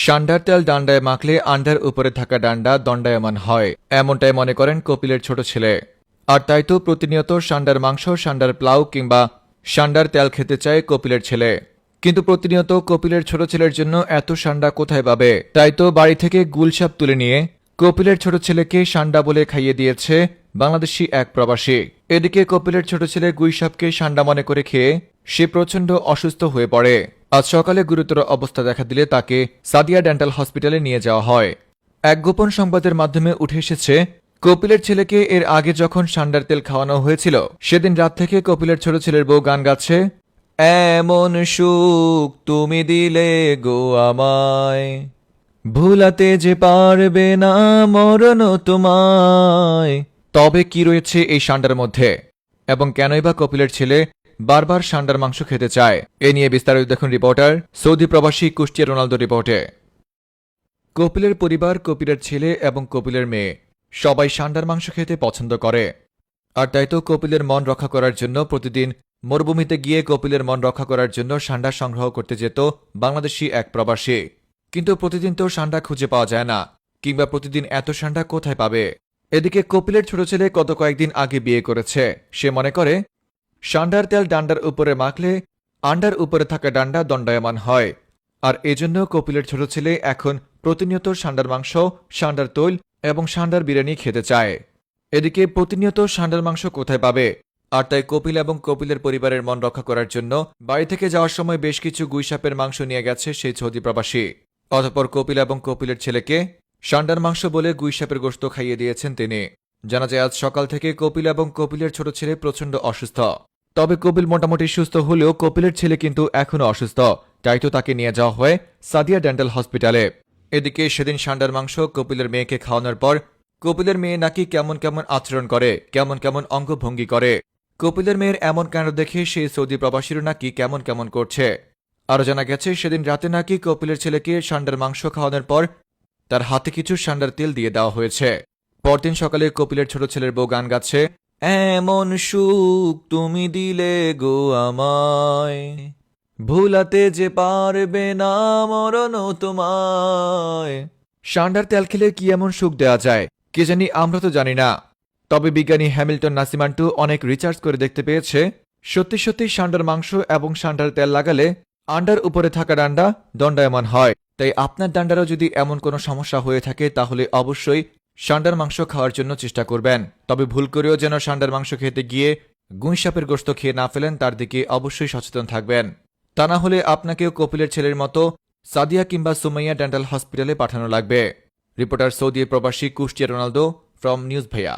ষান্ডার তেল ডান্ডায় মাখলে আন্ডার উপরে থাকা ডান্ডা দণ্ডায়মান হয়, এমনটাই মনে করেন কপিলের ছোট ছেলে। আর তাই তো প্রতিনিয়ত ষান্ডার মাংস, ষান্ডার প্লাউ কিংবা ষান্ডার তেল খেতে চায় কপিলের ছেলে। কিন্তু প্রতিনিয়ত কপিলের ছোট ছেলের জন্য এত ষান্ডা কোথায় পাবে? তাই তো বাড়ি থেকে গুলশাপ তুলে নিয়ে কপিলের ছোট ছেলেকে ষান্ডা বলে খাইয়ে দিয়েছে বাংলাদেশি এক প্রবাসী। এদিকে কপিলের ছোট ছেলে গুইসাপকে ষান্ডা মনে করে খেয়ে সে প্রচণ্ড অসুস্থ হয়ে পড়ে। আজ সকালে গুরুতর অবস্থা দেখা দিলে তাকে সাদিয়া ডেন্টাল হসপিটালে নিয়ে যাওয়া হয়। এক গোপন সংবাদের মাধ্যমে উঠে এসেছে, কপিলের ছেলেকে এর আগে যখন ষান্ডার তেল খাওয়ানো হয়েছিল সেদিন রাত থেকে কপিলের ছোট ছেলের বউ গান গাচ্ছে, এমন সুখ তুমি দিলে গো আমায়, ভুলাতে যে পারবে না মরণ তোমায়। তবে কি রয়েছে এই ষান্ডার মধ্যে, এবং কেনই বা কপিলের ছেলে বারবার ষান্ডার মাংস খেতে চায়? এ নিয়ে বিস্তারিত দেখুন রিপোর্টার সৌদি প্রবাসী কুষ্টিয়া রোনালদো রিপোর্টে। কপিলের পরিবার, কপিলের ছেলে এবং কপিলের মেয়ে সবাই ষান্ডার মাংস খেতে পছন্দ করে। আর তাই তো কপিলের মন রক্ষা করার জন্য প্রতিদিন মরুভূমিতে গিয়ে কপিলের মন রক্ষা করার জন্য ষান্ডা সংগ্রহ করতে যেত বাংলাদেশি এক প্রবাসী। কিন্তু প্রতিদিন তো ষান্ডা খুঁজে পাওয়া যায় না, কিংবা প্রতিদিন এত ষান্ডা কোথায় পাবে? এদিকে কপিলের ছোট ছেলে গত কয়েকদিন আগে বিয়ে করেছে। সে মনে করে ষান্ডার তেল ডান্ডার উপরে মাখলে আন্ডার উপরে থাকা ডান্ডা দণ্ডায়মান হয়। আর এজন্য কপিলের ছোট ছেলে এখন প্রতিনিয়ত ষান্ডার মাংস, ষান্ডার তৈল এবং ষান্ডার বিরিয়ানি খেতে চায়। এদিকে প্রতিনিয়ত ষান্ডার মাংস কোথায় পাবে? আর তাই কপিল এবং কপিলের পরিবারের মন রক্ষা করার জন্য বাড়ি থেকে যাওয়ার সময় বেশ কিছু গুইসাপের মাংস নিয়ে গেছে সেই সৌদি প্রবাসী। অতঃপর কপিল এবং কপিলের ছেলেকে ষান্ডার মাংস বলে গুইসাপের গোশত খাইয়ে দিয়েছেন তিনি। জানা যায় আজ সকাল থেকে কপিল এবং কপিলের ছোট ছেলে প্রচণ্ড অসুস্থ। তবে কপিল মোটামুটি সুস্থ হলেও কপিলের ছেলে কিন্তু এখনও অসুস্থ। তাই তো তাকে নিয়ে যাওয়া হয় সাদিয়া ডেন্টাল হসপিটালে। এদিকে সেদিন ষান্ডার মাংস কপিলের মেয়েকে খাওয়ানোর পর কপিলের মেয়ে নাকি কেমন কেমন আচরণ করে, কেমন কেমন অঙ্গভঙ্গি করে। কপিলের মেয়ের এমন কাণ্ড দেখে সেই সৌদি প্রবাসীরা নাকি কেমন কেমন করছে। আরও জানা গেছে সেদিন রাতে নাকি কপিলের ছেলেকে ষান্ডার মাংস খাওয়ানোর পর তার হাতে কিছু ষান্ডার তেল দিয়ে দেওয়া হয়েছে। পরদিন সকালে কপিলের ছোট ছেলের বউ গান গাচ্ছে, এমন সুখ তুমি দিলে গো আমায়, ভুলাতে যে পারবে না মরণ তোমায়। ষান্ডার তেল খেলে কি এমন সুখ দেওয়া যায় কে জানি, আমরা তো জানি না। তবে বিজ্ঞানী হ্যামিল্টন নাসিমান্টু অনেক রিসার্চ করে দেখতে পেয়েছে সত্যি সত্যি ষান্ডার মাংস এবং ষান্ডার তেল লাগালে আন্ডার উপরে থাকা ডান্ডা দণ্ডায়মান হয়। তাই আপনার ডান্ডারও যদি এমন কোনো সমস্যা হয়ে থাকে তাহলে অবশ্যই ষান্ডার মাংস খাওয়ার জন্য চেষ্টা করবেন। তবে ভুল করেও যেন ষান্ডার মাংস খেতে গিয়ে গুইসাপের গোশত খেয়ে না ফেলেন, তার দিকে অবশ্যই সচেতন থাকবেন। তা না হলে আপনাকেও কপিলের ছেলের মতো সাদিয়া কিংবা সুমাইয়া ডেন্টাল হসপিটালে পাঠানো লাগবে। রিপোর্টার সৌদি প্রবাসী কুষ্টিয়া রোনালদো ফ্রম নিউজ ভাইয়া।